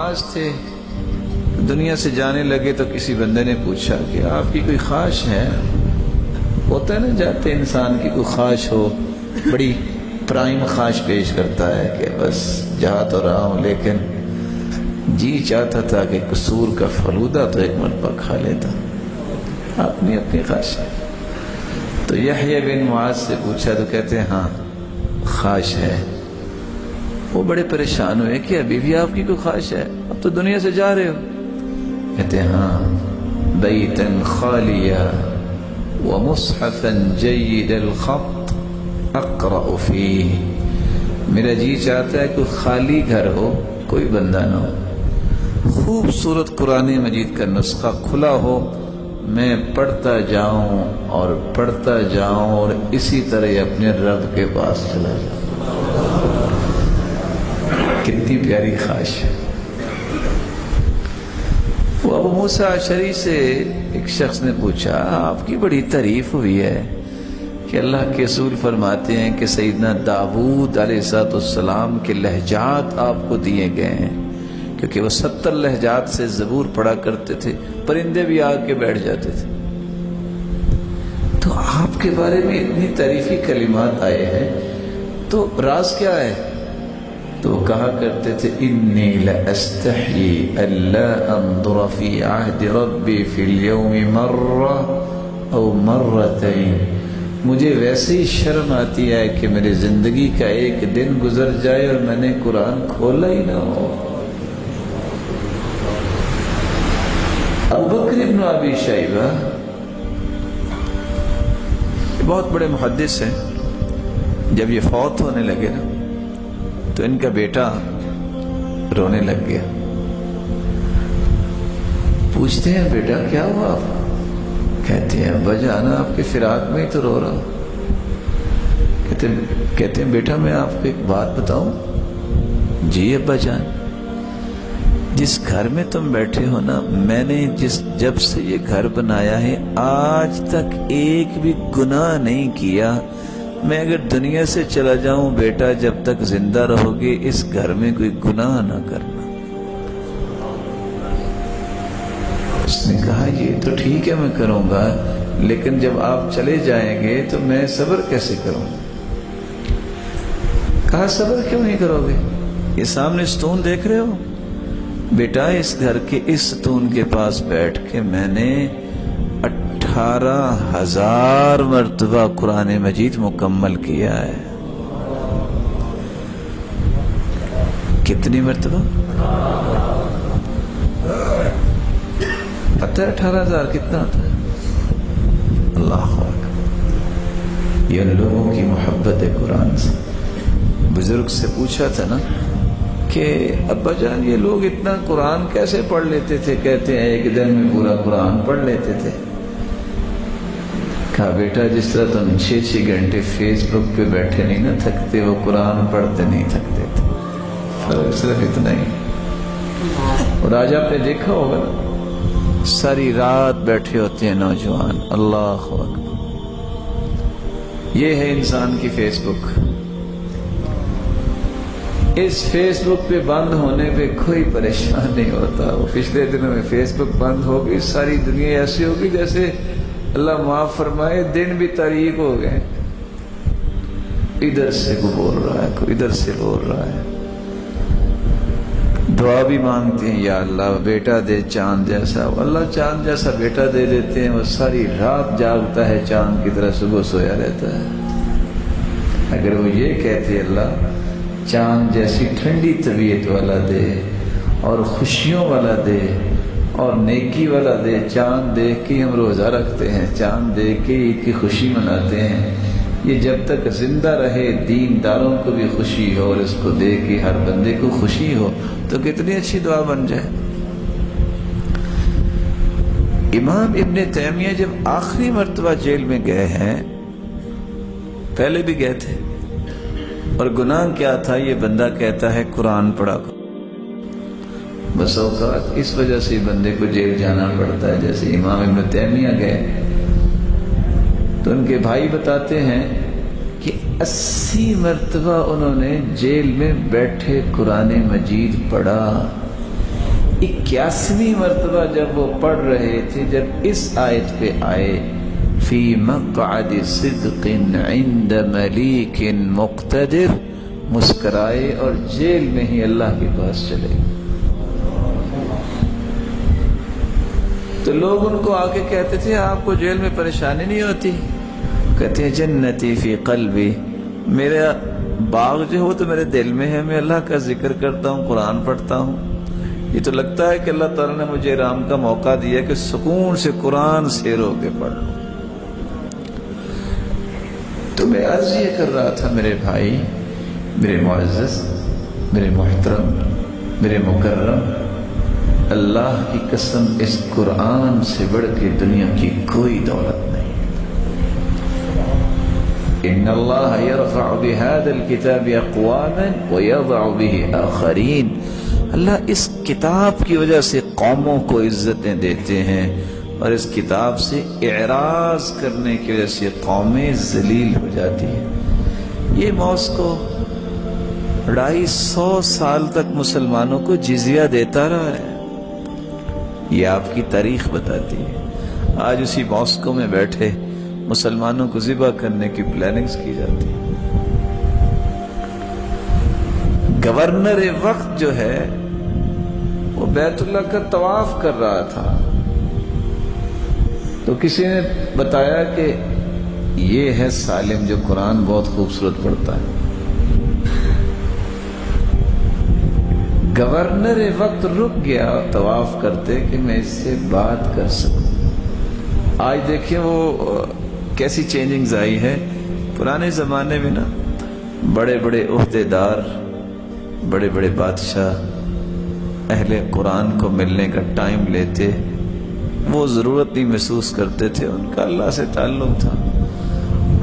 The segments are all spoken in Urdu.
معاذ تھے، دنیا سے جانے لگے تو کسی بندے نے پوچھا کہ آپ کی کوئی خواہش ہے؟ ہوتا ہے نا جاتے انسان کی کوئی خواہش ہو، بڑی پرائم خواہش پیش کرتا ہے کہ بس جا تو رہا ہوں لیکن جی چاہتا تھا کہ قصور کا فلودہ تو ایک مرتبہ کھا لیتا، اپنی اپنی خواہش۔ تو یحییٰ بن معاذ سے پوچھا تو کہتے ہیں ہاں خواہش ہے۔ وہ بڑے پریشان ہوئے کہ ابھی بھی آپ کی کوئی خواہش ہے؟ اب تو دنیا سے جا رہے ہو۔ کہتے ہیں ہاں، بیتا خالیا ومصحفا جید الخط اقرأ فیہ، میرا جی چاہتا ہے کوئی خالی گھر ہو، کوئی بندہ نہ ہو، خوبصورت قرآن مجید کا نسخہ کھلا ہو، میں پڑھتا جاؤں اور پڑھتا جاؤں اور اسی طرح اپنے رب کے پاس چلا جاؤں۔ کتنی پیاری خواہش ہے۔ وہ ابو موسیٰ اشعری سے ایک شخص نے پوچھا آپ کی بڑی تعریف ہوئی ہے کہ اللہ کے رسول فرماتے ہیں کہ سیدنا داؤد علیہ السلام کے لہجات آپ کو دیے گئے ہیں، کیونکہ وہ 70 لہجات سے زبور پڑھا کرتے تھے، پرندے بھی آ کے بیٹھ جاتے تھے۔ تو آپ کے بارے میں اتنی تعریفی کلمات آئے ہیں، تو راز کیا ہے؟ تو وہ کہا کرتے تھے انی لاستحیی الا انظر فی عہد ربی فی اليوم مرہ او مرتین، مجھے ویسے ہی شرم آتی ہے کہ میری زندگی کا ایک دن گزر جائے اور میں نے قرآن کھولا ہی نہ ہو۔ ابوبکر ابن ابی شیبہ بہت بڑے محدث ہیں، جب یہ فوت ہونے لگے نا تو ان کا بیٹا رونے لگ گیا۔ پوچھتے ہیں بیٹا کیا ہوا آپ؟ کہتے ہیں ابا جان آپ کے فراق میں ہی تو رو رہا ہوں۔ کہتے ہیں بیٹا میں آپ کو ایک بات بتاؤں؟ جی ابا جان۔ جس گھر میں تم بیٹھے ہو نا، میں نے جب سے یہ گھر بنایا ہے آج تک ایک بھی گناہ نہیں کیا۔ میں اگر دنیا سے چلا جاؤں بیٹا، جب تک زندہ رہو گے اس گھر میں کوئی گناہ نہ کرنا۔ اس نے کہا یہ تو ٹھیک ہے میں کروں گا، لیکن جب آپ چلے جائیں گے تو میں صبر کیسے کروں؟ کہا صبر کیوں نہیں کرو گے؟ یہ سامنے ستون دیکھ رہے ہو بیٹا، اس گھر کے اس ستون کے پاس بیٹھ کے میں نے 18,000 مرتبہ قرآن مجید مکمل کیا ہے۔ کتنی مرتبہ؟ پتہ ہے 18,000 کتنا ہوتا ہے؟ اللہ اکبر۔ یہ لوگوں کی محبت قرآن سے۔ بزرگ سے پوچھا تھا نا کہ ابا جان یہ لوگ اتنا قرآن کیسے پڑھ لیتے تھے؟ کہتے ہیں ایک دن میں پورا قرآن پڑھ لیتے تھے۔ کہا بیٹا جس طرح تم 6 گھنٹے فیس بک پہ بیٹھے نہیں نہ تھکتے، وہ قرآن پڑھتے نہیں تھکتے تھے، فرق صرف اتنا ہی۔ اور آج آپ نے دیکھا ہوگا نا ساری رات بیٹھے ہوتے ہیں نوجوان، اللہ اکبر۔ یہ ہے انسان کی فیس بک۔ اس فیس بک پہ بند ہونے پہ کوئی پریشان نہیں ہوتا۔ وہ پچھلے دنوں میں فیس بک بند ہوگی، ساری دنیا ایسی ہوگی جیسے اللہ معاف فرمائے دن بھی تاریک ہو گئے۔ ادھر سے کوئی بول رہا ہے، کوئی ادھر سے بول رہا ہے۔ دعا بھی مانگتے ہیں یا اللہ بیٹا دے چاند جیسا، اللہ چاند جیسا بیٹا دے دیتے ہیں، وہ ساری رات جاگتا ہے چاند کی طرح، صبح سویا رہتا ہے۔ اگر وہ یہ کہتے اللہ چاند جیسی ٹھنڈی طبیعت والا دے اور خوشیوں والا دے اور نیکی والا دے، چاند دیکھ کے ہم روزہ رکھتے ہیں، چاند دیکھ کے عید کی خوشی مناتے ہیں، یہ جب تک زندہ رہے دینداروں کو بھی خوشی ہو اور اس کو دیکھ کے ہر بندے کو خوشی ہو تو کتنی اچھی دعا بن جائے۔ امام ابن تیمیہ جب آخری مرتبہ جیل میں گئے ہیں، پہلے بھی گئے تھے، اور گناہ کیا تھا؟ یہ بندہ کہتا ہے قرآن پڑھا کرو۔ بس اوقات اس وجہ سے بندے کو جیل جانا پڑتا ہے۔ جیسے امام ابن تیمیہ گئے تو ان کے بھائی بتاتے ہیں کہ 80 مرتبہ انہوں نے جیل میں بیٹھے قرآن مجید پڑھا۔ 81ویں مرتبہ جب وہ پڑھ رہے تھے، جب اس آیت پہ آئے فی مقعد صدق عند ملیک مقتدر، مسکرائے اور جیل میں ہی اللہ کے پاس چلے گئے۔ تو لوگ ان کو آگے کہتے تھے آپ کو جیل میں پریشانی نہیں ہوتی؟ کہتے ہیں جنتی فی قلبی، میرا باغ جو ہو تو میرے دل میں ہے، میں اللہ کا ذکر کرتا ہوں، قرآن پڑھتا ہوں۔ یہ تو لگتا ہے کہ اللہ تعالیٰ نے مجھے آرام کا موقع دیا کہ سکون سے قرآن سیر ہو کے پڑھ لوں۔ تو میں عرض یہ کر رہا تھا میرے بھائی، میرے معزز، میرے محترم، میرے مکرم، اللہ کی قسم اس قرآن سے بڑھ کے دنیا کی کوئی دولت نہیں۔ ان اللہ یرفع بهذا الكتاب اقواما ویضع به آخرین، اللہ اس کتاب کی وجہ سے قوموں کو عزتیں دیتے ہیں، اور اس کتاب سے اعراض کرنے کی وجہ سے قومیں ذلیل ہو جاتی ہیں۔ یہ ماسکو 250 سال تک مسلمانوں کو جزیہ دیتا رہا ہے، یہ آپ کی تاریخ بتاتی ہے۔ آج اسی ماسکو میں بیٹھے مسلمانوں کو ذبح کرنے کی پلاننگز کی جاتی ہے۔ گورنر وقت جو ہے وہ بیت اللہ کا طواف کر رہا تھا، تو کسی نے بتایا کہ یہ ہے سالم جو قرآن بہت خوبصورت پڑھتا ہے۔ گورنر وقت رک گیا طواف کرتے کہ میں اس سے بات کر سکوں۔ آج دیکھیں وہ کیسی چینجنگز آئی ہے۔ پرانے زمانے میں نا بڑے بڑے عہدیدار، بڑے بڑے بادشاہ اہل قرآن کو ملنے کا ٹائم لیتے، وہ ضرورت نہیں محسوس کرتے تھے، ان کا اللہ سے تعلق تھا۔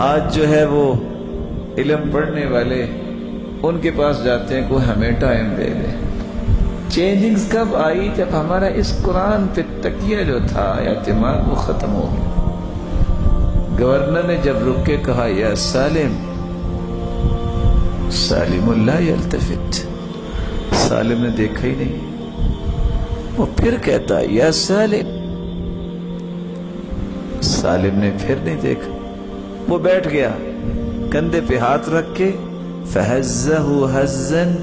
آج جو ہے وہ علم پڑھنے والے ان کے پاس جاتے ہیں، کوئی ہمیں ٹائم دے دے۔ چینجنگز کب آئی؟ جب ہمارا اس قرآن پہ تکیہ جو تھا، اعتماد، وہ ختم ہو گیا۔ گورنر نے جب رک کے کہا یا سالم، سالم لا یلتفت، سالم نے دیکھا ہی نہیں۔ وہ پھر کہتا یا سالم، سالم نے پھر نہیں دیکھا۔ وہ بیٹھ گیا، کندھے پہ ہاتھ رکھ کے فہزہ ہزن،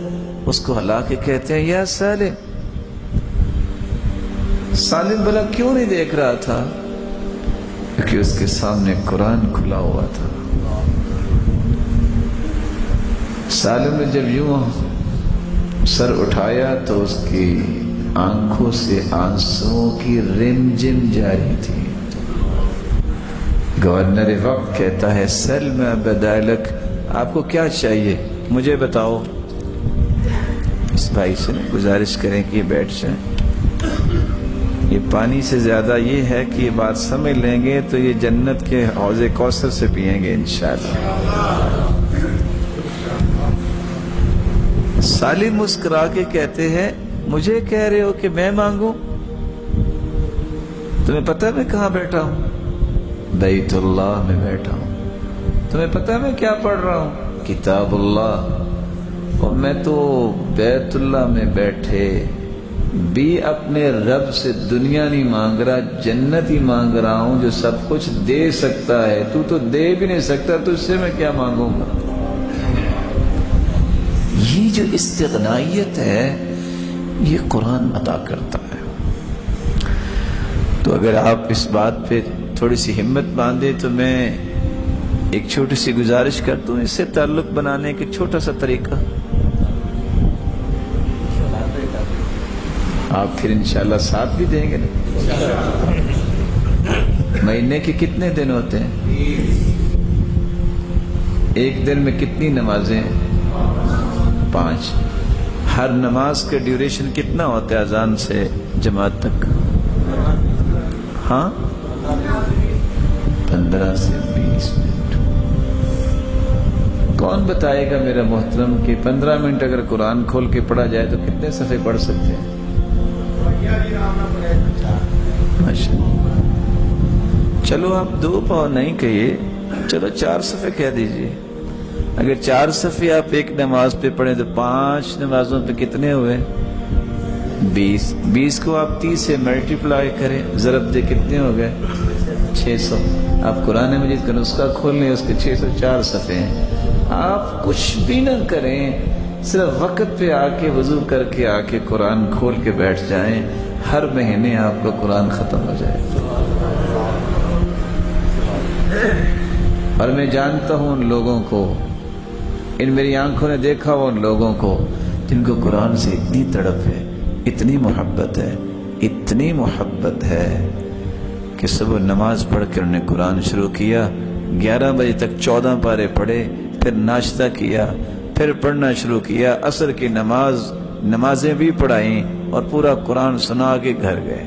اس کو ہلا کے کہتے ہیں یا سالم۔ سالم بھلا کیوں نہیں دیکھ رہا تھا؟ کیونکہ اس کے سامنے قرآن کھلا ہوا تھا۔ سالم نے جب یوں سر اٹھایا تو اس کی آنکھوں سے آنسوؤں کی رم جم جاری تھی۔ گورنر وقت کہتا ہے سلم بدالک، آپ کو کیا چاہیے مجھے بتاؤ۔ اس بھائی سے گزارش کریں کہ یہ بیٹھ جائیں، یہ پانی سے زیادہ یہ ہے کہ یہ بات سمجھ لیں گے تو یہ جنت کے حوض کوثر سے پئیں گے انشاءاللہ۔ سالم مسکرا کے کہتے ہیں مجھے کہہ رہے ہو کہ میں مانگوں؟ تمہیں پتہ میں کہاں بیٹھا ہوں؟ بیت اللہ میں بیٹھا ہوں۔ تمہیں پتہ میں کیا پڑھ رہا ہوں؟ کتاب اللہ۔ اور میں تو بیت اللہ میں بیٹھے بھی اپنے رب سے دنیا نہیں مانگ رہا، جنت ہی مانگ رہا ہوں جو سب کچھ دے سکتا ہے۔ تو دے بھی نہیں سکتا، تو اس سے میں کیا مانگوں گا؟ یہ جو استغنائیت ہے یہ قرآن عطا کرتا ہے۔ تو اگر آپ اس بات پہ تھوڑی سی ہمت باندھے تو میں ایک چھوٹی سی گزارش کرتا ہوں، اس سے تعلق بنانے کا چھوٹا سا طریقہ۔ آپ پھر انشاءاللہ ساتھ بھی دیں گے نا؟ مہینے کے کتنے دن ہوتے ہیں؟ ایک دن میں کتنی نمازیں؟ 5۔ ہر نماز کا ڈیوریشن کتنا ہوتا ہے اذان سے جماعت تک؟ ہاں 15 سے 20 منٹ۔ کون بتائے گا میرا محترم کہ 15 منٹ اگر قرآن کھول کے پڑھا جائے تو کتنے صفحے پڑھ سکتے ہیں؟ چلو آپ 2 پاؤ نہیں کہیے، چلو 4 صفحے کہہ دیجئے۔ اگر 4 صفحے آپ ایک نماز پہ پڑھیں تو 5 نمازوں پہ کتنے ہوئے؟ 20 کو آپ 30 سے ملٹیپلائی کریں، ضرب دے کتنے ہو گئے؟ 600۔ آپ قرآن مجید کا نسخہ کھول لیں، اس کے 604 صفحے ہیں۔ آپ کچھ بھی نہ کریں، صرف وقت پہ آ کے وضو کر کے آ کے قرآن کھول کے بیٹھ جائیں، ہر مہینے آپ کا قرآن ختم ہو جائے۔ اور میں جانتا ہوں ان لوگوں کو، ان میری آنکھوں نے دیکھا وہ ان لوگوں کو جن کو قرآن سے اتنی تڑپ ہے، اتنی محبت ہے، اتنی محبت ہے کہ صبح نماز پڑھ کے انہوں نے قرآن شروع کیا، 11 بجے تک 14 پارے پڑھے، پھر ناشتہ کیا، پھر پڑھنا شروع کیا، عصر کی نمازیں بھی پڑھائیں اور پورا قرآن سنا کے گھر گئے۔